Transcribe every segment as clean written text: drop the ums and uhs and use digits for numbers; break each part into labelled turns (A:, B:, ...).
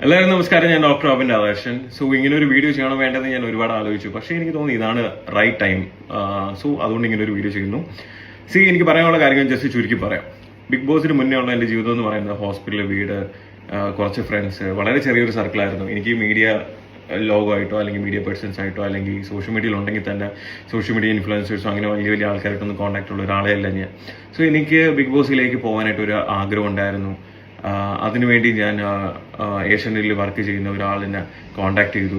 A: എല്ലാവരും നമസ്കാരം. ഞാൻ ഡോക്ടർ അബിൻ രാധാകൃഷ്ണൻ. സോ ഇങ്ങനെ ഒരു വീഡിയോ ചെയ്യണം വേണ്ടതെന്ന് ഞാൻ ഒരുപാട് ആലോചിച്ചു. പക്ഷേ എനിക്ക് തോന്നി ഇതാണ് റൈറ്റ് ടൈം. സോ അതുകൊണ്ട് ഇങ്ങനെ ഒരു വീഡിയോ ചെയ്യുന്നു. എനിക്ക് പറയാനുള്ള കാര്യങ്ങൾ ജസ്റ്റ് ചുരുക്കി പറയാം. ബിഗ് ബോസിന് മുന്നേ ഉള്ള എൻ്റെ ജീവിതം എന്ന് പറയുന്നത് ഹോസ്പിറ്റൽ, വീട്, കുറച്ച് ഫ്രണ്ട്സ്, വളരെ ചെറിയൊരു സർക്കിളായിരുന്നു. എനിക്ക് മീഡിയ ലോഗമായിട്ടോ അല്ലെങ്കിൽ മീഡിയ പേഴ്സൺസ് ആയിട്ടോ അല്ലെങ്കിൽ സോഷ്യൽ മീഡിയയിൽ ഉണ്ടെങ്കിൽ തന്നെ സോഷ്യൽ മീഡിയ ഇൻഫ്ലുവൻസേഴ്സോ അങ്ങനെ വലിയ വലിയ ആൾക്കാരായിട്ടൊന്നും കോൺടാക്ട് ഉള്ള ഒരാളെ അല്ല ഞാൻ. സോ എനിക്ക് ബിഗ് ബോസിലേക്ക് പോകാനായിട്ടൊരു ആഗ്രഹം ഉണ്ടായിരുന്നു. അതിനുവേണ്ടി ഞാൻ ഏഷ്യാനെറ്റിൽ വർക്ക് ചെയ്യുന്ന ഒരാളിനെ കോൺടാക്ട് ചെയ്തു.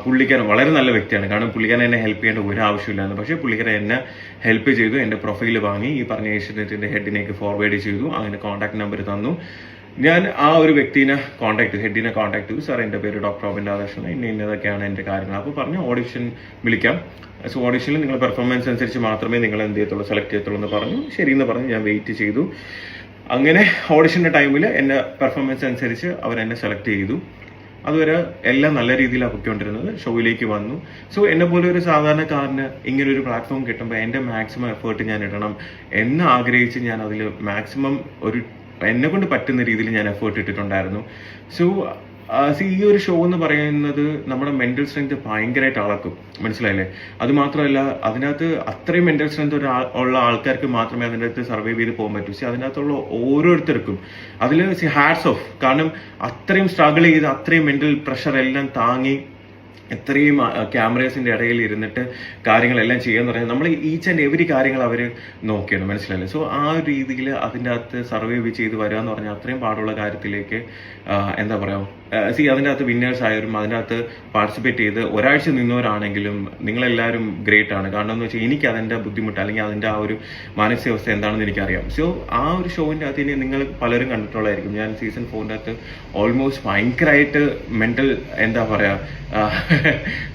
A: പുള്ളിക്കാരൻ വളരെ നല്ല വ്യക്തിയാണ്. കാരണം പുള്ളിക്കാരൻ എന്നെ ഹെൽപ്പ് ചെയ്യേണ്ട ഒരു ആവശ്യമില്ലായിരുന്നു. പക്ഷേ പുള്ളിക്കാരൻ എന്നെ ഹെൽപ്പ് ചെയ്തു. എൻ്റെ പ്രൊഫൈൽ വാങ്ങി ഈ പറഞ്ഞ ഏഷ്യാനെറ്റിൻ്റെ ഹെഡിനേക്ക് ഫോർവേഡ് ചെയ്തു. അങ്ങനെ കോൺടാക്ട് നമ്പർ തന്നു. ഞാൻ ആ ഒരു വ്യക്തിനെ ഹെഡിനെ കോൺടാക്ട് ചെയ്തു. സാർ, എൻ്റെ പേര് ഡോക്ടർ അബിൻ രാധാകൃഷ്ണൻ, ഇന്നതൊക്കെയാണ് എൻ്റെ കാര്യങ്ങൾ. അപ്പോൾ പറഞ്ഞു ഓഡിഷൻ വിളിക്കാം. സോ ഓഡിഷനിൽ നിങ്ങളുടെ പെർഫോമൻസ് അനുസരിച്ച് മാത്രമേ നിങ്ങൾ എന്ത് ചെയ്യത്തുള്ളൂ, സെലക്ട് ചെയ്യത്തുള്ളൂ എന്ന് പറഞ്ഞു. ശരിയെന്ന് പറഞ്ഞ് ഞാൻ വെയിറ്റ് ചെയ്തു. അങ്ങനെ ഓഡിഷൻ്റെ ടൈമിൽ എൻ്റെ പെർഫോമൻസ് അനുസരിച്ച് അവരെന്നെ സെലക്ട് ചെയ്തു. അതുവരെ എല്ലാം നല്ല രീതിയിലാണ് പൊയ്ക്കൊണ്ടിരുന്നത്. ഷോയിലേക്ക് വന്നു. സോ എന്നെ പോലെ ഒരു സാധാരണക്കാരന് ഇങ്ങനെ ഒരു പ്ലാറ്റ്ഫോം കിട്ടുമ്പോൾ എൻ്റെ മാക്സിമം എഫേർട്ട് ഞാൻ ഇടണം എന്ന് ആഗ്രഹിച്ച് ഞാൻ അതിൽ മാക്സിമം എന്നെ കൊണ്ട് പറ്റുന്ന രീതിയിൽ ഞാൻ എഫേർട്ട് ഇട്ടിട്ടുണ്ടായിരുന്നു. സോ ഈ ഒരു ഷോ എന്ന് പറയുന്നത് നമ്മുടെ മെന്റൽ സ്ട്രെങ്ത് ഭയങ്കരമായിട്ട് അളക്കും. മനസ്സിലായില്ലേ? അത് മാത്രമല്ല, അതിനകത്ത് അത്രയും മെന്റൽ സ്ട്രെങ്ത് ഉള്ള ആൾക്കാർക്ക് മാത്രമേ അതിൻ്റെ അകത്ത് സർവൈവ് ചെയ്ത് പോകാൻ പറ്റൂ. അതിനകത്തുള്ള ഓരോരുത്തർക്കും അതിൽ ഹാറ്റ്സ് ഓഫ്. കാരണം അത്രയും സ്ട്രഗിൾ ചെയ്ത് അത്രയും മെന്റൽ പ്രഷർ എല്ലാം താങ്ങി എത്രയും ക്യാമറേസിന്റെ ഇടയിൽ ഇരുന്നിട്ട് കാര്യങ്ങളെല്ലാം ചെയ്യാന്ന് പറഞ്ഞാൽ നമ്മൾ ഈച്ച് ആൻഡ് എവരി കാര്യങ്ങൾ അവർ നോക്കിയാണ്. മനസ്സിലായില്ലേ? സോ ആ ഒരു രീതിയിൽ അതിൻ്റെ അകത്ത് സർവൈവ് ചെയ്ത് വരിക എന്ന് പറഞ്ഞാൽ അത്രയും പാടുള്ള കാര്യത്തിലേക്ക് എന്താ പറയുക, അതിൻ്റെ അകത്ത് വിന്നേഴ്സ് ആയവരും അതിൻ്റെ അകത്ത് പാർട്ടിസിപ്പേറ്റ് ചെയ്ത് ഒരാഴ്ച നിന്നവരാണെങ്കിലും നിങ്ങളെല്ലാവരും ഗ്രേറ്റ് ആണ്. കാരണം എന്ന് വെച്ചാൽ എനിക്ക് അതിൻ്റെ ബുദ്ധിമുട്ട് അല്ലെങ്കിൽ അതിൻ്റെ ആ ഒരു മാനസികാവസ്ഥ എന്താണെന്ന് എനിക്കറിയാം. സോ ആ ഒരു ഷോവിൻ്റെ അകത്ത് ഇനി നിങ്ങൾ പലരും കണ്ടിട്ടുള്ളതായിരിക്കും. ഞാൻ സീസൺ 4 അകത്ത് ഓൾമോസ്റ്റ് ഭയങ്കരമായിട്ട് മെന്റൽ എന്താ പറയുക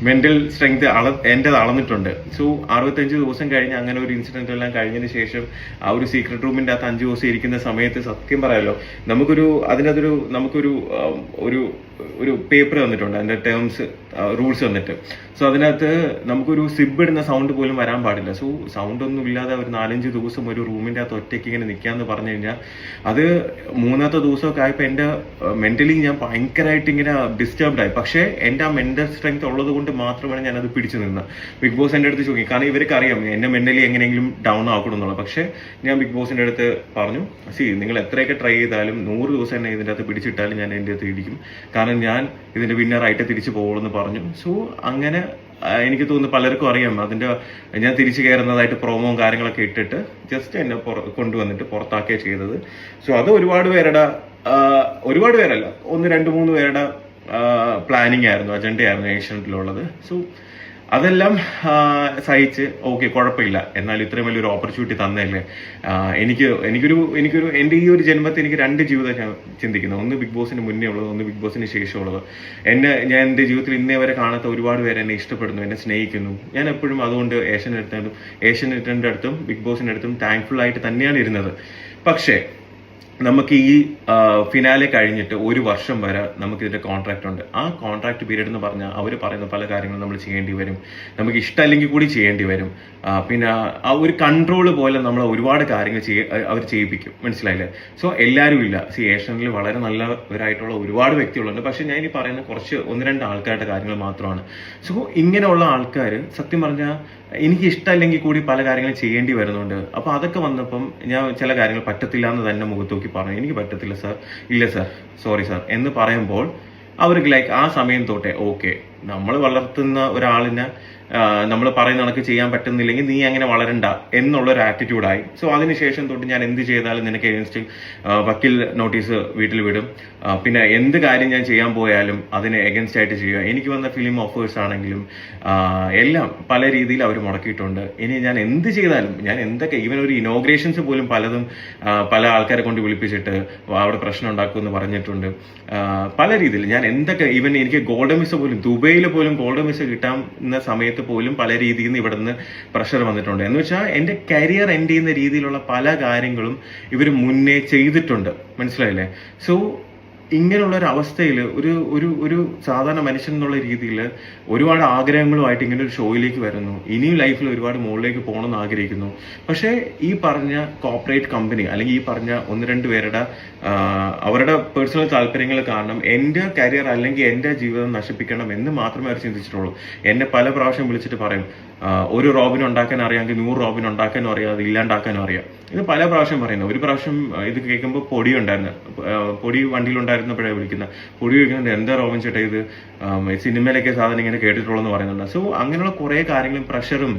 A: മെന്റൽ സ്ട്രെങ്ത് എൻ്റെ അളന്നിട്ടുണ്ട്. സോ 65 ദിവസം കഴിഞ്ഞ് അങ്ങനെ ഒരു ഇൻസിഡന്റ് എല്ലാം കഴിഞ്ഞതിന് ശേഷം ആ ഒരു സീക്രട്ട് റൂമിൻ്റെ അകത്ത് 5 ദിവസം ഇരിക്കുന്ന സമയത്ത് സത്യം പറയാലോ, നമുക്കൊരു ഒരു പേപ്പർ തന്നിട്ടുണ്ട്. അതിന്റെ ടേംസ് റൂൾസ് വന്നിട്ട്. സോ അതിനകത്ത് നമുക്കൊരു സിബ് ഇടുന്ന സൗണ്ട് പോലും വരാൻ പാടില്ല. സോ സൗണ്ട് ഒന്നും ഇല്ലാതെ ഒരു 4-5 ദിവസം ഒരു റൂമിന്റെ അകത്ത് ഒറ്റയ്ക്ക് ഇങ്ങനെ നിൽക്കാന്ന് പറഞ്ഞു കഴിഞ്ഞാൽ അത് 3ാമത്തെ ദിവസമൊക്കെ ആയപ്പോൾ എൻ്റെ മെന്റലി ഞാൻ ഭയങ്കരമായിട്ട് ഇങ്ങനെ ഡിസ്റ്റർബ്ഡ് ആയി. പക്ഷേ എൻ്റെ ആ മെന്റൽ സ്ട്രെങ്ത് ഉള്ളത് കൊണ്ട് മാത്രമാണ് ഞാനത് പിടിച്ചു നിന്നത്. ബിഗ് ബോസ് എൻ്റെ അടുത്ത് ചോദിക്കും. കാരണം ഇവർക്ക് അറിയാം എന്നെ മെന്റലി എങ്ങനെയെങ്കിലും ഡൗൺ ആക്കണമെന്നുള്ളത്. പക്ഷേ ഞാൻ ബിഗ് ബോസിന്റെ അടുത്ത് പറഞ്ഞു, നിങ്ങൾ എത്രയൊക്കെ ട്രൈ ചെയ്താലും 100 ദിവസം എന്നെ ഇതിൻ്റെ അകത്ത് പിടിച്ചിട്ടാലും ഞാൻ എൻ്റെ അടുത്ത് ഇടിക്കും. കാരണം ഞാൻ ഇതിന്റെ വിന്നറായിട്ട് തിരിച്ചു പോകുമെന്ന് പറഞ്ഞു. സോ അങ്ങനെ എനിക്ക് തോന്നുന്നു പലർക്കും അറിയാം ഞാൻ തിരിച്ചു കയറുന്നതായിട്ട് പ്രോമോയും കാര്യങ്ങളൊക്കെ ഇട്ടിട്ട് ജസ്റ്റ് എന്നെ കൊണ്ടുവന്നിട്ട് പുറത്താക്കിയ ചെയ്തത്. സോ അത് ഒരുപാട് പേരല്ല, 1-2-3 പേരുടെ പ്ലാനിങ് ആയിരുന്നു, അജണ്ടയായിരുന്നു ഏഷ്യാനെറ്റിലുള്ളത്. സോ അതെല്ലാം സഹിച്ച് ഓക്കെ, കുഴപ്പമില്ല, എന്നാൽ ഇത്രയും വലിയൊരു ഓപ്പർച്യൂണിറ്റി തന്നല്ലേ. എനിക്കൊരു എൻ്റെ ഈ ഒരു ജന്മത്തിൽ എനിക്ക് 2 ജീവിതം ഞാൻ ചിന്തിക്കുന്നത്. ഒന്ന് ബിഗ് ബോസിന് മുന്നേ ഉള്ളത്, ഒന്ന് ബിഗ് ബോസിന് ശേഷമുള്ളത്. ഞാൻ എൻ്റെ ജീവിതത്തിൽ ഇന്നേ വരെ കാണാത്ത ഒരുപാട് പേര് എന്നെ ഇഷ്ടപ്പെടുന്നു, എന്നെ സ്നേഹിക്കുന്നു. ഞാൻ എപ്പോഴും അതുകൊണ്ട് ഏഷ്യാനെറ്റിൻ്റെ അടുത്തും ബിഗ് ബോസിൻ്റെ അടുത്തും താങ്ക്ഫുൾ ആയിട്ട് തന്നെയാണ് ഇരുന്നത്. പക്ഷേ നമുക്ക് ഈ ഫിനാലെ കഴിഞ്ഞിട്ട് 1 വർഷം വരെ നമുക്ക് ഇതിന്റെ കോൺട്രാക്ട് ഉണ്ട്. ആ കോൺട്രാക്ട് പീരീഡ് എന്ന് പറഞ്ഞാൽ അവർ പറയുന്ന പല കാര്യങ്ങളും നമ്മൾ ചെയ്യേണ്ടി വരും. നമുക്ക് ഇഷ്ടമല്ലെങ്കിൽ കൂടി ചെയ്യേണ്ടി വരും. പിന്നെ ആ ഒരു കൺട്രോൾ പോലെ നമ്മൾ ഒരുപാട് കാര്യങ്ങൾ അവർ ചെയ്യിപ്പിക്കും. മനസ്സിലായില്ലേ? സോ എല്ലാവരും ഇല്ല. ഏഷ്യാനിൽ വളരെ നല്ലവരായിട്ടുള്ള ഒരുപാട് വ്യക്തികളുണ്ട്. പക്ഷെ ഞാൻ ഈ പറയുന്ന കുറച്ച് 1-2 ആൾക്കാരുടെ കാര്യങ്ങൾ മാത്രമാണ്. സോ ഇങ്ങനെയുള്ള ആൾക്കാർ സത്യം പറഞ്ഞാൽ എനിക്ക് ഇഷ്ടമല്ലെങ്കിൽ കൂടി പല കാര്യങ്ങളും ചെയ്യേണ്ടി വരുന്നുണ്ട്. അപ്പോൾ അതൊക്കെ വന്നപ്പം ഞാൻ ചില കാര്യങ്ങൾ പറ്റത്തില്ല എന്ന് തന്നെ മുഖത്ത് നോക്കി പറഞ്ഞു. എനിക്ക് പറ്റത്തില്ല സാർ, ഇല്ല സാർ, സോറി സാർ എന്ന് പറയുമ്പോൾ അവർക്ക് ആ സമയം തൊട്ടേ ഓക്കെ, നമ്മൾ വളർത്തുന്ന ഒരാളിനെ നമ്മൾ പറയുന്ന കണക്ക് ചെയ്യാൻ പറ്റുന്നില്ലെങ്കിൽ നീ അങ്ങനെ വളരണ്ട എന്നുള്ളൊരു ആറ്റിറ്റ്യൂഡായി. സോ അതിനുശേഷം തൊട്ട് ഞാൻ എന്ത് ചെയ്താലും നിനക്ക് എഗൻസ്റ്റ് വക്കീൽ നോട്ടീസ് വീട്ടിൽ വിടും. പിന്നെ എന്ത് കാര്യം ഞാൻ ചെയ്യാൻ പോയാലും അതിന് എഗൻസ്റ്റ് ആയിട്ട് ചെയ്യുക. എനിക്ക് വന്ന ഫിലിം ഓഫേഴ്സ് ആണെങ്കിലും എല്ലാം പല രീതിയിൽ അവർ മുടക്കിയിട്ടുണ്ട്. ഇനി ഞാൻ എന്ത് ചെയ്താലും, ഞാൻ എന്തൊക്കെ ഈവൻ ഒരു ഇനോഗ്രേഷൻസ് പോലും പലതും പല ആൾക്കാരെ കൊണ്ട് വിളിപ്പിച്ചിട്ട് അവിടെ പ്രശ്നം ഉണ്ടാക്കുമെന്ന് പറഞ്ഞിട്ടുണ്ട്. പല രീതിയിൽ ഞാൻ എന്തൊക്കെ ഈവൻ എനിക്ക് ഗോൾഡൻ വിസ പോലും, ദുബൈയിൽ പോലും ഗോൾഡൻ വിസ കിട്ടാവുന്ന സമയത്ത് പോലും പല രീതിയിൽ നിന്ന് ഇവിടുന്ന് പ്രഷർ വന്നിട്ടുണ്ട്. എന്ന് വെച്ചാൽ എൻ്റെ കരിയർ എൻഡ് ചെയ്യുന്ന രീതിയിലുള്ള പല കാര്യങ്ങളും ഇവർ മുന്നേ ചെയ്തിട്ടുണ്ട്. മനസ്സിലായില്ലേ? സോ ഇങ്ങനെയുള്ള ഒരു അവസ്ഥയിൽ ഒരു ഒരു ഒരു സാധാരണ മനുഷ്യൻ എന്നുള്ള രീതിയിൽ ഒരുപാട് ആഗ്രഹങ്ങളുമായിട്ട് ഇങ്ങനെ ഒരു ഷോയിലേക്ക് വരുന്നു. ഇനിയും ലൈഫിൽ ഒരുപാട് മുകളിലേക്ക് പോകണമെന്ന് ആഗ്രഹിക്കുന്നു. പക്ഷേ ഈ പറഞ്ഞ കോർപ്പറേറ്റ് കമ്പനി അല്ലെങ്കിൽ ഈ പറഞ്ഞ ഒന്ന് രണ്ട് പേരുടെ അവരുടെ പേഴ്സണൽ താല്പര്യങ്ങൾ കാരണം എൻ്റെ കരിയർ അല്ലെങ്കിൽ എൻ്റെ ജീവിതം നശിപ്പിക്കണം എന്ന് മാത്രമേ അവർ ചിന്തിച്ചിട്ടുള്ളൂ. എന്നെ പല പ്രാവശ്യം വിളിച്ചിട്ട് പറയും, ഒരു റോബിൻ ഉണ്ടാക്കാൻ അറിയാമെങ്കിൽ 100 റോബിൻ ഉണ്ടാക്കാനും അറിയാം, അത് ഇല്ലാണ്ടാക്കാനും അറിയാം. ഇത് പല പ്രാവശ്യം പറയുന്നത്. ഒരു പ്രാവശ്യം ഇത് കേൾക്കുമ്പോൾ പൊടി ഉണ്ടായിരുന്നു, പൊടി വണ്ടിയിലുണ്ടായിരുന്നപ്പോഴേ വിളിക്കുന്നത്, പൊടി ചോദിക്കുന്നത് എന്താ റോബിൻ ചേട്ടാ ഇത് സിനിമയിലൊക്കെ സാധനം ഇങ്ങനെ കേട്ടിട്ടുള്ളൂ എന്ന് പറയുന്നുണ്ട്. സോ അങ്ങനെയുള്ള കുറേ കാര്യങ്ങളും പ്രഷറും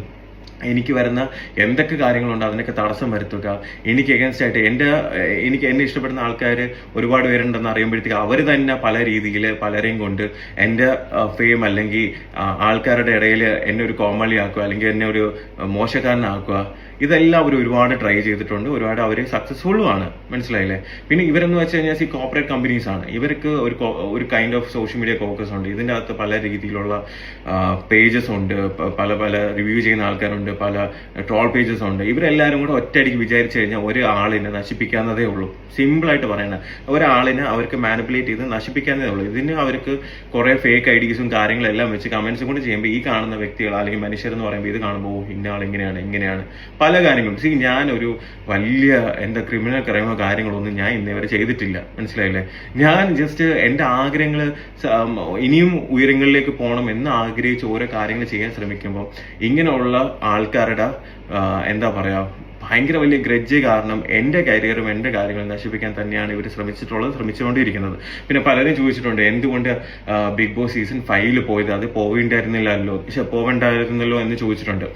A: എനിക്ക് വരുന്ന എന്തൊക്കെ കാര്യങ്ങളുണ്ട് അതിനൊക്കെ തടസ്സം വരുത്തുക. എനിക്ക് എഗൻസ്റ്റ് ആയിട്ട് എന്നെ ഇഷ്ടപ്പെടുന്ന ആൾക്കാർ ഒരുപാട് പേരുണ്ടെന്ന് അറിയുമ്പോഴത്തേക്ക് അവർ തന്നെ പല രീതിയിൽ പലരെയും കൊണ്ട് എൻ്റെ ഫെയിം അല്ലെങ്കിൽ ആൾക്കാരുടെ ഇടയിൽ എന്നെ ഒരു കോമാളിയാക്കുക അല്ലെങ്കിൽ എന്നെ ഒരു മോശക്കാരനാക്കുക. ഇതെല്ലാം അവർ ഒരുപാട് ട്രൈ ചെയ്തിട്ടുണ്ട്, ഒരുപാട് അവർ സക്സസ്ഫുള്ളും ആണ്. മനസ്സിലായില്ലേ? പിന്നെ ഇവരെന്ന് വെച്ച് കഴിഞ്ഞാൽ കോർപ്പറേറ്റ് കമ്പനീസ് ആണ്. ഇവർക്ക് ഒരു kind of social media focus ഉണ്ട്. ഇതിൻ്റെ അകത്ത് പല രീതിയിലുള്ള പേജസ് ഉണ്ട്, പല പല റിവ്യൂ ചെയ്യുന്ന ആൾക്കാരുണ്ട്, പല ട്രോൾ പേജസ് ഉണ്ട്. ഇവരെല്ലാവരും കൂടെ ഒറ്റയടിക്ക് വിചാരിച്ചു കഴിഞ്ഞാൽ ഒരാളിനെ നശിപ്പിക്കാവുന്നതേ ഉള്ളൂ. സിമ്പിളായിട്ട് പറയണത്, ഒരാളിനെ അവർക്ക് മാനിപ്പുലേറ്റ് ചെയ്ത് നശിപ്പിക്കാവുന്നതേ ഉള്ളൂ. ഇതിന് അവർക്ക് കുറെ ഫേക്ക് ഐഡീസും കാര്യങ്ങളെല്ലാം വെച്ച് കമന്റ്സും കൂടി ചെയ്യുമ്പോൾ ഈ കാണുന്ന വ്യക്തികൾ അല്ലെങ്കിൽ മനുഷ്യരെന്ന് പറയുമ്പോൾ ഇത് കാണുമ്പോൾ ഇന്ന ആൾ ഇങ്ങനെയാണ് പല കാര്യങ്ങളും. ഞാൻ ഒരു വലിയ എൻ്റെ ക്രിമിനൽ ക്രൈമോ കാര്യങ്ങളൊന്നും ഞാൻ ഇന്നേവരെ ചെയ്തിട്ടില്ല. മനസ്സിലായില്ലേ? ഞാൻ ജസ്റ്റ് എൻ്റെ ആഗ്രഹങ്ങൾ ഇനിയും ഉയരങ്ങളിലേക്ക് പോകണം എന്ന് ആഗ്രഹിച്ച് ഓരോ കാര്യങ്ങൾ ചെയ്യാൻ ശ്രമിക്കുമ്പോൾ ഇങ്ങനെയുള്ള ആൾക്കാരുടെ എന്താ പറയാ ഭയങ്കര വലിയ ഗ്രഡ്ജ് കാരണം എൻ്റെ കരിയറും എൻ്റെ കാര്യങ്ങളും നശിപ്പിക്കാൻ തന്നെയാണ് ഇവർ ശ്രമിച്ചുകൊണ്ടിരിക്കുന്നത്. പിന്നെ പലരും ചോദിച്ചിട്ടുണ്ട് എന്തുകൊണ്ട് ബിഗ് ബോസ് സീസൺ 5 പോയത്, അത് പോവേണ്ടായിരുന്നല്ലോ എന്ന് ചോദിച്ചിട്ടുണ്ട്.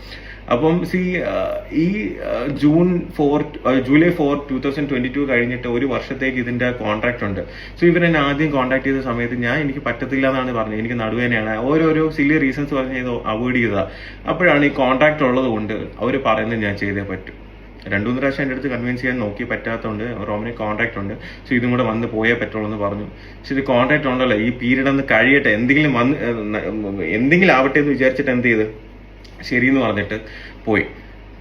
A: അപ്പം ഈ ജൂലൈ 4, 2022 കഴിഞ്ഞിട്ട് ഒരു വർഷത്തേക്ക് ഇതിന്റെ കോൺട്രാക്ട് ഉണ്ട്. സോ ഇവരെന്നെ ആദ്യം കോൺടാക്ട് ചെയ്ത സമയത്ത് എനിക്ക് പറ്റത്തില്ല എന്നാണ് പറഞ്ഞത്. എനിക്ക് നടുവേനയാണ്, ഓരോരോ സില്ലി റീസൺസ് പറഞ്ഞ് അവോയ്ഡ് ചെയ്തതാ. അപ്പോഴാണ് ഈ കോൺട്രാക്ട് ഉള്ളത് കൊണ്ട് അവർ പറയുന്നത് ഞാൻ ചെയ്തേ പറ്റും. 2-3 പ്രാവശ്യം എൻ്റെ അടുത്ത് കൺവിൻസ് ചെയ്യാൻ നോക്കി, പറ്റാത്തതുകൊണ്ട് റോമിന് കോൺട്രാക്ട് ഉണ്ട്, സോ ഇതും കൂടെ വന്ന് പോയേ പറ്റുള്ളൂ എന്ന് പറഞ്ഞു. പക്ഷെ ഇത് കോൺട്രാക്ട് ഉണ്ടല്ലോ, ഈ പീരീഡ് ഒന്ന് കഴിയട്ടെ, എന്തെങ്കിലും ആവട്ടെ എന്ന് വിചാരിച്ചിട്ട് എന്ത് ചെയ്ത് ശരിയെന്ന് പറഞ്ഞിട്ട്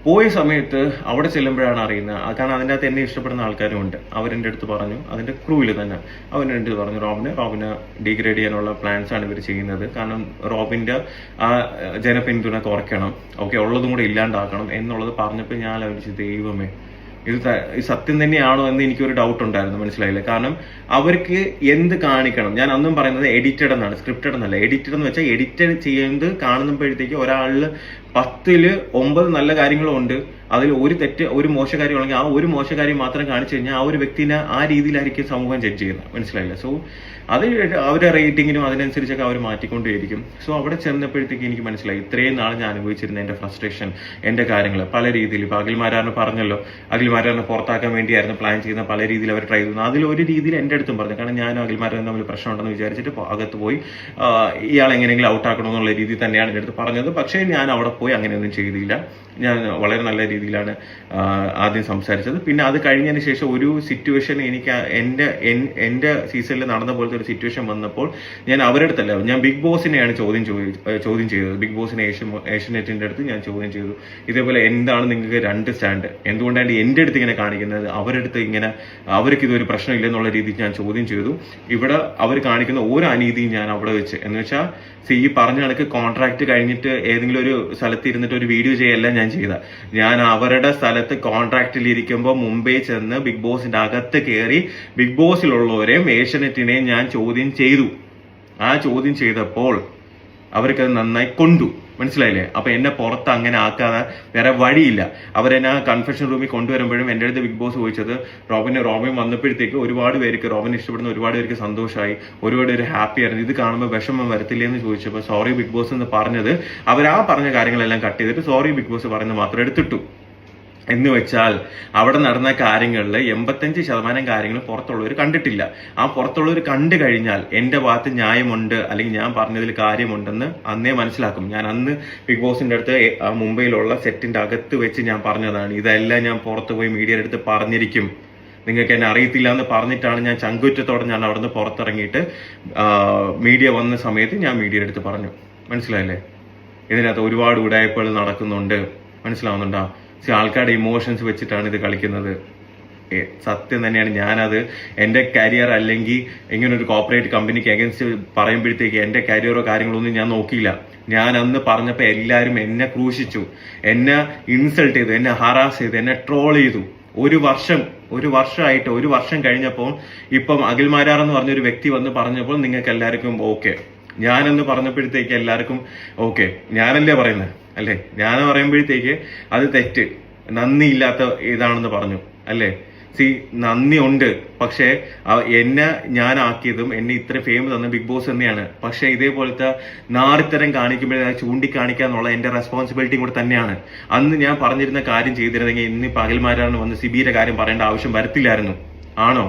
A: പോയ സമയത്ത് അവിടെ ചെല്ലുമ്പോഴാണ് അറിയുന്നത്. കാരണം അതിൻ്റെ അകത്ത് എന്നെ ഇഷ്ടപ്പെടുന്ന ആൾക്കാരും ഉണ്ട്. അവരെൻ്റെ അടുത്ത് പറഞ്ഞു, അതിൻ്റെ ക്രൂവിൽ തന്നെ അവരെൻ്റെ അടുത്ത് പറഞ്ഞു, റോബിനെ ഡീഗ്രേഡ് ചെയ്യാനുള്ള പ്ലാൻസ് ആണ് ഇവർ ചെയ്യുന്നത്. കാരണം റോബിൻ്റെ ആ ജനപിന്തുണ കുറയ്ക്കണം, ഓക്കെ, ഉള്ളതും കൂടെ ഇല്ലാണ്ടാക്കണം എന്നുള്ളത് പറഞ്ഞപ്പോൾ ഞാൻ ആലോചിച്ചു, ദൈവമേ ഇത് സത്യം തന്നെയാണോ എന്ന് എനിക്കൊരു ഡൗട്ട് ഉണ്ടായിരുന്നു. മനസ്സിലായില്ലേ? കാരണം അവർക്ക് എന്ത് കാണിക്കണം, ഞാൻ അന്നും പറയുന്നത് എഡിറ്റഡ് എന്നാണ്, സ്ക്രിപ്റ്റഡ് എന്നല്ല. എഡിറ്റഡ് എന്ന് വെച്ചാൽ എഡിറ്റഡ് ചെയ്യുന്നത് കാണുമ്പോഴത്തേക്ക് ഒരാളിൽ 10ൽ 9 നല്ല കാര്യങ്ങളും ഉണ്ട്, അതിൽ ഒരു മോശകാര്യമാണെങ്കിൽ ആ ഒരു മോശകാര്യം മാത്രം കാണിച്ചു കഴിഞ്ഞാൽ ആ ഒരു വ്യക്തിനെ ആ രീതിയിലായിരിക്കും സമൂഹം ജഡ്ജ് ചെയ്യുന്നത്. മനസ്സിലായില്ല? സോ അത് അവരുടെ റേറ്റിങ്ങിനും അതിനനുസരിച്ചൊക്കെ അവർ മാറ്റിക്കൊണ്ടേയിരിക്കും. സോ അവിടെ ചെന്നപ്പോഴത്തേക്ക് എനിക്ക് മനസ്സിലായി ഇത്രയും നാൾ ഞാൻ അനുഭവിച്ചിരുന്ന എൻ്റെ ഫ്രസ്ട്രേഷൻ, എൻ്റെ കാര്യങ്ങൾ പല രീതിയിൽ. ഇപ്പൊ അഖിൽമാരാറിന് പറഞ്ഞല്ലോ, അഖിൽമാരാറിനെ പുറത്താക്കാൻ വേണ്ടിയായിരുന്നു പ്ലാൻ ചെയ്യുന്ന, പല രീതിയിൽ അവർ ട്രൈ ചെയ്യുന്നു. അതിലൊരു രീതിയിൽ എൻ്റെ അടുത്തും പറഞ്ഞു. കാരണം ഞാനും അഖിൽമാരാറിനും തമ്മിൽ പ്രശ്നമുണ്ടെന്ന് വിചാരിച്ചിട്ട് അകത്ത് പോയി ഇയാൾ എങ്ങനെയെങ്കിലും ഔട്ടാക്കണമെന്നുള്ള രീതിയിൽ തന്നെയാണ് എൻ്റെ അടുത്ത് പറഞ്ഞത്. പക്ഷേ ഞാൻ അവിടെ പോയി അങ്ങനെയൊന്നും ചെയ്തില്ല. ഞാൻ വളരെ നല്ല രീതിയിലാണ് ആദ്യം സംസാരിച്ചത്. പിന്നെ അത് കഴിഞ്ഞതിന് ശേഷം ഒരു സിറ്റുവേഷൻ എനിക്ക് എൻ്റെ സീസണിൽ നടന്ന പോലത്തെ ഒരു സിറ്റുവേഷൻ വന്നപ്പോൾ ഞാൻ അവരുടെ അടുത്തല്ല, ഞാൻ ബിഗ് ബോസിനെയാണ് ചോദ്യം ചെയ്തത്. ബിഗ് ബോസിനെ ഏഷ്യനെറ്റിന്റെ അടുത്ത് ഞാൻ ചോദ്യം ചെയ്തു, ഇതേപോലെ എന്താണ് നിങ്ങൾക്ക് 2 സ്റ്റാൻഡ്, എന്തുകൊണ്ടാണ് എൻ്റെ അടുത്ത് ഇങ്ങനെ കാണിക്കുന്നത്, അവരുടെ അടുത്ത് ഇങ്ങനെ അവർക്ക് ഇതൊരു പ്രശ്നമില്ലെന്നുള്ള രീതിയിൽ ഞാൻ ചോദ്യം ചെയ്തു. ഇവിടെ അവർ കാണിക്കുന്ന ഓരോ അനീതിയും ഞാൻ അവിടെ വെച്ച്, എന്ന് വെച്ചാൽ ഈ പറഞ്ഞ കണക്ക് കോൺട്രാക്ട് കഴിഞ്ഞിട്ട് ഏതെങ്കിലും ഒരു സ്ഥലത്ത് ഇരുന്നിട്ട് ഒരു വീഡിയോ ചെയ്യല്ല ഞാൻ അവരുടെ സ്ഥലത്ത് കോൺട്രാക്റ്റിൽ ഇരിക്കുമ്പോൾ മുംബൈ ചെന്ന് ബിഗ് ബോസിന്റെ അകത്ത് കയറി ബിഗ് ബോസിലുള്ളവരെയും ഏഷ്യനെറ്റിനെയും ഞാൻ ചോദ്യം ചെയ്തു. ആ ചോദ്യം ചെയ്തപ്പോൾ അവർക്കത് നന്നായി കൊണ്ടു. മനസ്സിലായില്ലേ? അപ്പൊ എന്നെ പുറത്ത് അങ്ങനെ ആക്കാതെ വേറെ വഴിയില്ല. അവരെന്നെ കൺഫെഷൻ റൂമിൽ കൊണ്ടുവരുമ്പോഴും എൻ്റെ അടുത്ത് ബിഗ് ബോസ് ചോദിച്ചത്, റോബിൻ വന്നപ്പോഴത്തേക്ക് ഒരുപാട് പേർക്ക്, റോബിനെ ഇഷ്ടപ്പെടുന്ന ഒരുപാട് പേർക്ക് സന്തോഷമായി, ഒരുപാട് പേര് ഹാപ്പി ആയിരുന്നു, ഇത് കാണുമ്പോൾ വിഷമം വരത്തില്ലേ എന്ന് ചോദിച്ചപ്പോൾ സോറി ബിഗ് ബോസ് എന്ന് പറഞ്ഞത്, അവരാ പറഞ്ഞ കാര്യങ്ങളെല്ലാം കട്ട് ചെയ്തിട്ട് സോറി ബിഗ് ബോസ് പറയുന്നത് മാത്രം എടുത്തിട്ടു. എന്ന് വെച്ചാൽ അവിടെ നടന്ന കാര്യങ്ങളിൽ 85% കാര്യങ്ങളും പുറത്തുള്ളവർ കണ്ടിട്ടില്ല. ആ പുറത്തുള്ളവർ കണ്ടു കഴിഞ്ഞാൽ എൻ്റെ ഭാഗത്ത് ന്യായമുണ്ട് അല്ലെങ്കിൽ ഞാൻ പറഞ്ഞതിൽ കാര്യമുണ്ടെന്ന് അന്നേ മനസ്സിലാക്കും. ഞാൻ അന്ന് ബിഗ് ബോസിന്റെ അടുത്ത് മുംബൈയിലുള്ള സെറ്റിന്റെ അകത്ത് വെച്ച് ഞാൻ പറഞ്ഞതാണ്, ഇതെല്ലാം ഞാൻ പുറത്ത് പോയി മീഡിയയുടെ അടുത്ത് പറഞ്ഞിരിക്കും, നിങ്ങൾക്ക് എന്നെ അറിയത്തില്ല എന്ന് പറഞ്ഞിട്ടാണ് ഞാൻ ചങ്കുറ്റത്തോടെ ഞാൻ അവിടെ നിന്ന് പുറത്തിറങ്ങിയിട്ട് മീഡിയ വന്ന സമയത്ത് ഞാൻ മീഡിയയുടെ അടുത്ത് പറഞ്ഞു. മനസ്സിലായില്ലേ? ഇതിനകത്ത് ഒരുപാട് ഉടായ്പകൾ നടക്കുന്നുണ്ട്. മനസ്സിലാവുന്നുണ്ടോ? ആൾക്കാരുടെ ഇമോഷൻസ് വെച്ചിട്ടാണ് ഇത് കളിക്കുന്നത്. സത്യം തന്നെയാണ്. ഞാനത് എൻ്റെ കരിയർ അല്ലെങ്കിൽ ഇങ്ങനെ ഒരു കോർപ്പറേറ്റ് കമ്പനിക്ക് അഗൻസ്റ്റ് പറയുമ്പോഴത്തേക്ക് എൻ്റെ കരിയറോ കാര്യങ്ങളൊന്നും ഞാൻ നോക്കിയില്ല. ഞാൻ അന്ന് പറഞ്ഞപ്പോൾ എല്ലാവരും എന്നെ ക്രൂശിച്ചു, എന്നെ ഇൻസൾട്ട് ചെയ്തു, എന്നെ ഹറാസ് ചെയ്തു, എന്നെ ട്രോൾ ചെയ്തു. ഒരു വർഷമായിട്ട് ഒരു വർഷം കഴിഞ്ഞപ്പോൾ ഇപ്പം അഖിൽ മാരാർ എന്ന് പറഞ്ഞൊരു വ്യക്തി വന്ന് പറഞ്ഞപ്പോൾ നിങ്ങൾക്ക് എല്ലാവർക്കും ഓക്കെ. ഞാനെന്ന് പറഞ്ഞപ്പോഴത്തേക്ക് എല്ലാവർക്കും ഓക്കെ, ഞാനല്ലേ പറയുന്നത് അല്ലേ? ഞാൻ പറയുമ്പോഴത്തേക്ക് അത് തെറ്റ്, നന്ദിയില്ലാത്ത ഇതാണെന്ന് പറഞ്ഞു അല്ലേ? നന്ദി ഉണ്ട്, പക്ഷെ എന്നെ ഞാനാക്കിയതും എന്നെ ഇത്ര ഫെയിം തന്ന ബിഗ് ബോസ് തന്നെയാണ്. പക്ഷെ ഇതേപോലത്തെ നാറിത്തരം കാണിക്കുമ്പോഴേ ചൂണ്ടിക്കാണിക്കാന്നുള്ള എന്റെ റെസ്പോൺസിബിലിറ്റി കൂടെ തന്നെയാണ്. അന്ന് ഞാൻ പറഞ്ഞിരുന്ന കാര്യം ചെയ്തിരുന്നെങ്കിൽ ഇന്ന് പകൽമാരാണ് വന്ന് സിബിയുടെ കാര്യം പറയേണ്ട ആവശ്യം വരത്തില്ലായിരുന്നു. ആണോ?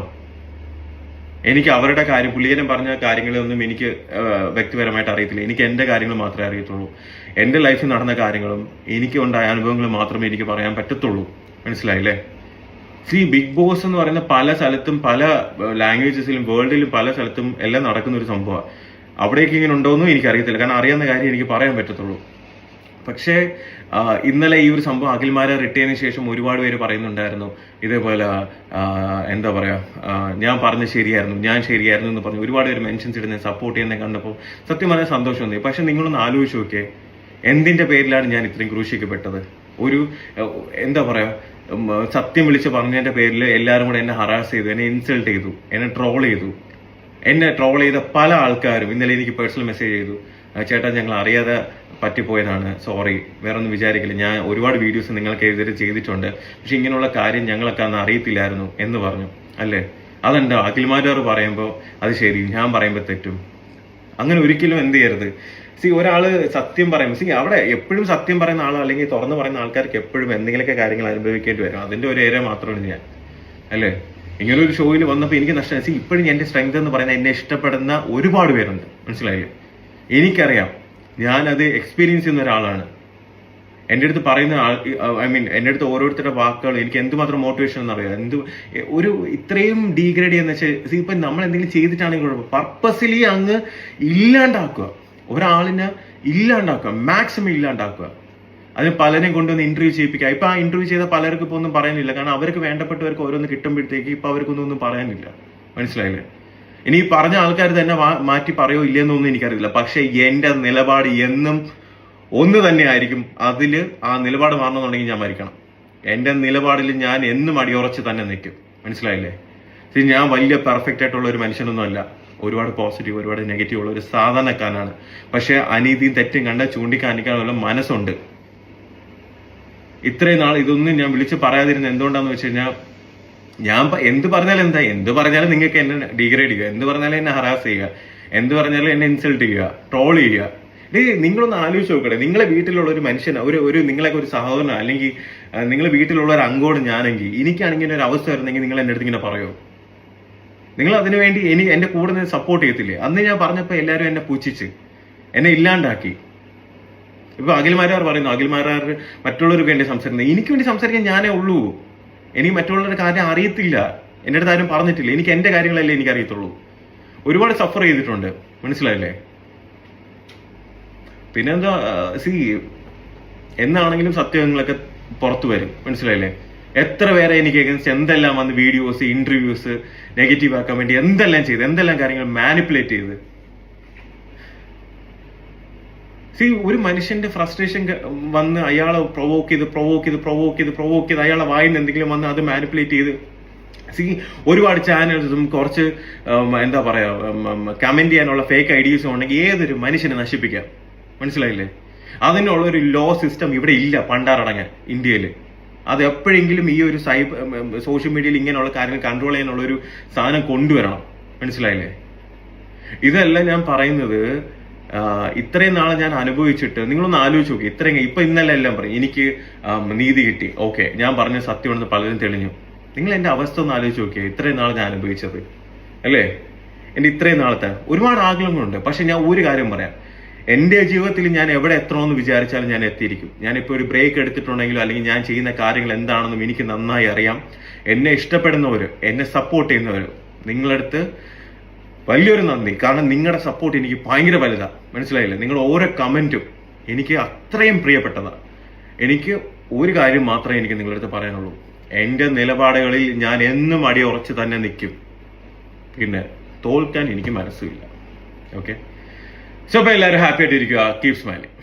A: എനിക്ക് അവരുടെ കാര്യം, പുള്ളിയനും പറഞ്ഞ കാര്യങ്ങളൊന്നും എനിക്ക് വ്യക്തിപരമായിട്ട് അറിയത്തില്ല. എനിക്ക് എന്റെ കാര്യങ്ങൾ മാത്രമേ അറിയത്തുള്ളൂ. എന്റെ ലൈഫിൽ നടന്ന കാര്യങ്ങളും എനിക്ക് ഉണ്ടായ അനുഭവങ്ങളും മാത്രമേ എനിക്ക് പറയാൻ പറ്റത്തുള്ളൂ. മനസ്സിലായില്ലേ? ബിഗ് ബോസ് എന്ന് പറയുന്ന പല സ്ഥലത്തും പല ലാംഗ്വേജസിലും വേൾഡിലും പല സ്ഥലത്തും എല്ലാം നടക്കുന്ന ഒരു സംഭവമാണ്. അവിടേക്ക് ഇങ്ങനെ ഉണ്ടോയെന്നും എനിക്കറിയത്തില്ല, കാരണം അറിയാവുന്ന കാര്യം എനിക്ക് പറയാൻ പറ്റത്തുള്ളൂ. പക്ഷേ ഇന്നലെ ഈ ഒരു സംഭവം അഖിൽമാരെ റിട്ടയതിനു ശേഷം ഒരുപാട് പേര് പറയുന്നുണ്ടായിരുന്നു ഇതേപോലെ എന്താ പറയാ, ഞാൻ പറഞ്ഞ ശരിയായിരുന്നു, ഞാൻ ശരിയായിരുന്നു എന്ന് പറഞ്ഞു ഒരുപാട് പേര് മെൻഷൻസ് ഇടുന്ന സപ്പോർട്ട് ചെയ്യുന്ന കണ്ടപ്പോൾ സത്യം വളരെ സന്തോഷം തോന്നി. പക്ഷെ നിങ്ങളൊന്ന് ആലോചിച്ച് നോക്കിയേ, എന്തിന്റെ പേരിലാണ് ഞാൻ ഇത്രയും ക്രൂശിക്കപ്പെട്ടത്? ഒരു എന്താ പറയാ, സത്യം വിളിച്ച് പറഞ്ഞതിന്റെ പേരിൽ എല്ലാവരും കൂടെ എന്നെ ഹറാസ് ചെയ്തു, എന്നെ ഇൻസൾട്ട് ചെയ്തു, എന്നെ ട്രോൾ ചെയ്തു. എന്നെ ട്രോൾ ചെയ്ത പല ആൾക്കാരും ഇന്നലെ എനിക്ക് പേഴ്സണൽ മെസ്സേജ് ചെയ്തു, ചേട്ടാ ഞങ്ങൾ അറിയാതെ പറ്റിപ്പോയതാണ്, സോറി, വേറെ ഒന്നും വിചാരിക്കില്ല, ഞാൻ ഒരുപാട് വീഡിയോസ് നിങ്ങൾക്ക് എതിരെ ചെയ്തിട്ടുണ്ട്, പക്ഷെ ഇങ്ങനെയുള്ള കാര്യം ഞങ്ങളൊക്കെ അന്ന് അറിയത്തില്ലായിരുന്നു എന്ന് പറഞ്ഞു അല്ലേ? അതെന്താ അഖിൽമാരാർ പറയുമ്പോൾ അത് ശരി, ഞാൻ പറയുമ്പോൾ തെറ്റും? അങ്ങനെ ഒരിക്കലും എന്ത് ചെയ്യരുത്. ഒരാള് സത്യം പറയുമ്പോൾ അവിടെ എപ്പോഴും സത്യം പറയുന്ന ആളോ അല്ലെങ്കിൽ തുറന്നു പറയുന്ന ആൾക്കാർക്ക് എപ്പോഴും എന്തെങ്കിലുമൊക്കെ കാര്യങ്ങൾ അനുഭവിക്കേണ്ടി വരും. അതിന്റെ ഒരു ഏരിയ മാത്രമാണ് ഞാൻ അല്ലേ? ഇങ്ങനെ ഒരു ഷോയിൽ വന്നപ്പോൾ എനിക്ക് നഷ്ടം. ഇപ്പോഴും എന്റെ സ്ട്രെങ്ത് എന്ന് പറയുന്നത് എന്നെ ഇഷ്ടപ്പെടുന്ന ഒരുപാട് പേരുണ്ട്. മനസ്സിലായില്ലേ? എനിക്കറിയാം, ഞാനത് എക്സ്പീരിയൻസ് ചെയ്യുന്ന ഒരാളാണ്. എൻ്റെ അടുത്ത് പറയുന്ന എൻ്റെ അടുത്ത് ഓരോരുത്തരുടെ വാക്കുകൾ എനിക്ക് എന്തുമാത്രം മോട്ടിവേഷൻ എന്നറിയാം. ഒരു ഇത്രയും ഡീഗ്രേഡ് ചെയ്യുന്ന വെച്ചാൽ ഇപ്പം നമ്മൾ എന്തെങ്കിലും ചെയ്തിട്ടാണെങ്കിൽ പർപ്പസ്ലി അങ്ങ് ഇല്ലാണ്ടാക്കുക, ഒരാളിനെ ഇല്ലാണ്ടാക്കുക, മാക്സിമം ഇല്ലാണ്ടാക്കുക. അതിന് പലരെയും കൊണ്ടുവന്ന് ഇന്റർവ്യൂ ചെയ്യിപ്പിക്കുക. ഇപ്പൊ ആ ഇന്റർവ്യൂ ചെയ്ത പലർക്ക് ഇപ്പൊ ഒന്നും പറയാനില്ല, കാരണം അവർക്ക് വേണ്ടപ്പെട്ടവർക്ക് ഓരോന്ന് കിട്ടുമ്പോഴത്തേക്ക് ഇപ്പൊ അവർക്കൊന്നും പറയാനില്ല. മനസ്സിലായില്ലേ? ഇനി ഈ പറഞ്ഞ ആൾക്കാർ തന്നെ മാറ്റി പറയോ ഇല്ലെന്നൊന്നും എനിക്കറിയില്ല. പക്ഷെ എന്റെ നിലപാട് എന്നും ഒന്ന് തന്നെ ആയിരിക്കും. അതില് ആ നിലപാട് മാറണമെന്നുണ്ടെങ്കിൽ ഞാൻ മരിക്കണം. എന്റെ നിലപാടിൽ ഞാൻ എന്നും അടിയുറച്ച് തന്നെ നിൽക്കും. മനസ്സിലായില്ലേ? ഞാൻ വലിയ പെർഫെക്റ്റ് ആയിട്ടുള്ള ഒരു മനുഷ്യനൊന്നും അല്ല. ഒരുപാട് പോസിറ്റീവ്, ഒരുപാട് നെഗറ്റീവ് ഉള്ള ഒരു സാധാരണക്കാരനാണ്. പക്ഷെ അനീതിയും തെറ്റും കണ്ട ചൂണ്ടിക്കാണിക്കാനുള്ള മനസ്സുണ്ട്. ഇത്രയും നാൾ ഇതൊന്നും ഞാൻ വിളിച്ച് പറയാതിരുന്ന എന്തുകൊണ്ടാന്ന് വെച്ച് കഴിഞ്ഞാൽ, ഞാൻ എന്ത് പറഞ്ഞാലും എന്താ, എന്ത് പറഞ്ഞാലും നിങ്ങൾക്ക് എന്നെ ഡീഗ്രേഡ് ചെയ്യുക, എന്ത് പറഞ്ഞാലും എന്നെ ഹറാസ് ചെയ്യുക, എന്ത് പറഞ്ഞാലും എന്നെ ഇൻസൾട്ട് ചെയ്യുക, ട്രോൾ ചെയ്യുക. നിങ്ങളൊന്ന് ആലോചിച്ച് നോക്കട്ടെ, നിങ്ങളെ വീട്ടിലുള്ള ഒരു മനുഷ്യൻ, ഒരു നിങ്ങളൊക്കെ ഒരു സഹോദരനോ അല്ലെങ്കിൽ നിങ്ങളെ വീട്ടിലുള്ള ഒരു അംഗോട് ഞാനെങ്കിൽ, എനിക്കാണെങ്കിൽ ഒരു അവസ്ഥ വരുന്നെങ്കിൽ നിങ്ങൾ എൻ്റെ അടുത്ത് ഇങ്ങനെ പറയുമോ? നിങ്ങൾ അതിനുവേണ്ടി എന്റെ കൂടെ നിന്ന് സപ്പോർട്ട് ചെയ്യത്തില്ലേ? അന്ന് ഞാൻ പറഞ്ഞപ്പോൾ എല്ലാവരും എന്നെ പുച്ഛിച്ച് എന്നെ ഇല്ലാണ്ടാക്കി. ഇപ്പൊ അഖിൽമാരാർ പറയുന്നു, അഖിൽമാരാർ മറ്റുള്ളവർക്ക് വേണ്ടി സംസാരിക്കുന്നത്, എനിക്ക് വേണ്ടി സംസാരിക്കാൻ ഞാനേ ഉള്ളൂ. എനിക്ക് മറ്റുള്ളവരുടെ കാര്യം അറിയത്തില്ല, എൻ്റെ അടുത്ത് ആരും പറഞ്ഞിട്ടില്ല. എനിക്ക് എന്റെ കാര്യങ്ങളല്ലേ എനിക്ക് അറിയത്തുള്ളൂ. ഒരുപാട് സഫർ ചെയ്തിട്ടുണ്ട്. മനസ്സിലായില്ലേ? പിന്നെന്താ, എന്നാണെങ്കിലും സത്യങ്ങളൊക്കെ പുറത്തു വരും. മനസ്സിലായില്ലേ? എത്ര പേരെ എനിക്ക് അഗൻസ്റ്റ് എന്തെല്ലാം വന്ന് വീഡിയോസ്, ഇന്റർവ്യൂസ് നെഗറ്റീവ് ആക്കാൻ വേണ്ടി എന്തെല്ലാം ചെയ്ത്, എന്തെല്ലാം കാര്യങ്ങൾ മാനിപ്പുലേറ്റ് ചെയ്ത്. ഒരു മനുഷ്യന്റെ ഫ്രസ്ട്രേഷൻ വന്ന് അയാളെ പ്രൊവോക്ക് ചെയ്ത് അയാളെ വായിന്ന് എന്തെങ്കിലും വന്ന് അത് മാനിപ്പുലേറ്റ് ചെയ്ത് ഒരുപാട് ചാനൽസും കുറച്ച് എന്താ പറയാ കമന്റ് ചെയ്യാനുള്ള ഫേക്ക് ഐഡിയസും ഉണ്ടെങ്കിൽ ഏതൊരു മനുഷ്യനെ നശിപ്പിക്കാം. മനസ്സിലായില്ലേ? അതിനുള്ള ഒരു ലോ സിസ്റ്റം ഇവിടെ ഇല്ല പണ്ടാറടങ്ങാൻ ഇന്ത്യയിൽ. അത് എപ്പോഴെങ്കിലും ഈ ഒരു സോഷ്യൽ മീഡിയയിൽ ഇങ്ങനെയുള്ള കാര്യങ്ങൾ കൺട്രോൾ ചെയ്യാനുള്ള ഒരു സാധനം കൊണ്ടുവരണം. മനസ്സിലായില്ലേ? ഇതല്ല ഞാൻ പറയുന്നത്. ഇത്രയും നാളെ ഞാൻ അനുഭവിച്ചിട്ട് നിങ്ങളൊന്ന് ആലോചിച്ച് നോക്കി. ഇപ്പൊ ഇന്നലെ എല്ലാം പറയും എനിക്ക് നീതി കിട്ടി, ഓക്കെ, ഞാൻ പറഞ്ഞ സത്യമാണെന്ന് പലരും തെളിഞ്ഞു. നിങ്ങൾ എന്റെ അവസ്ഥ ഒന്ന് ആലോചിച്ച് നോക്കിയേ. ഇത്രയും നാളെ ഞാൻ അനുഭവിച്ചത് അല്ലേ? എന്റെ ഇത്രയും നാളത്തെ ഒരുപാട് ആഗ്രഹങ്ങളുണ്ട്. പക്ഷെ ഞാൻ ഒരു കാര്യം പറയാം, എന്റെ ജീവിതത്തിൽ ഞാൻ എവിടെ എത്തണമെന്ന് വിചാരിച്ചാലും ഞാൻ എത്തിയിരിക്കും. ഞാനിപ്പോ ഒരു ബ്രേക്ക് എടുത്തിട്ടുണ്ടെങ്കിലും അല്ലെങ്കിൽ ഞാൻ ചെയ്യുന്ന കാര്യങ്ങൾ എന്താണെന്നും എനിക്ക് നന്നായി അറിയാം. എന്നെ ഇഷ്ടപ്പെടുന്നവര്, എന്നെ സപ്പോർട്ട് ചെയ്യുന്നവര്, നിങ്ങളടുത്ത് വലിയൊരു നന്ദി. കാരണം നിങ്ങളുടെ സപ്പോർട്ട് എനിക്ക് ഭയങ്കര വലുതാ. മനസ്സിലായില്ലേ? നിങ്ങളുടെ ഓരോ കമന്റും എനിക്ക് അത്രയും പ്രിയപ്പെട്ടതാ. എനിക്ക് ഒരു കാര്യം മാത്രമേ എനിക്ക് നിങ്ങളുടെ അടുത്ത് പറയാനുള്ളൂ. എൻ്റെ നിലപാടുകളിൽ ഞാൻ എന്നും അടിയുറച്ച് തന്നെ നിൽക്കും. പിന്നെ തോൽക്കാൻ എനിക്ക് മനസ്സില്ല. ഓക്കെ, സോ അപ്പോൾ എല്ലാവരും ഹാപ്പി ആയിട്ടിരിക്കുക. Keep smiling.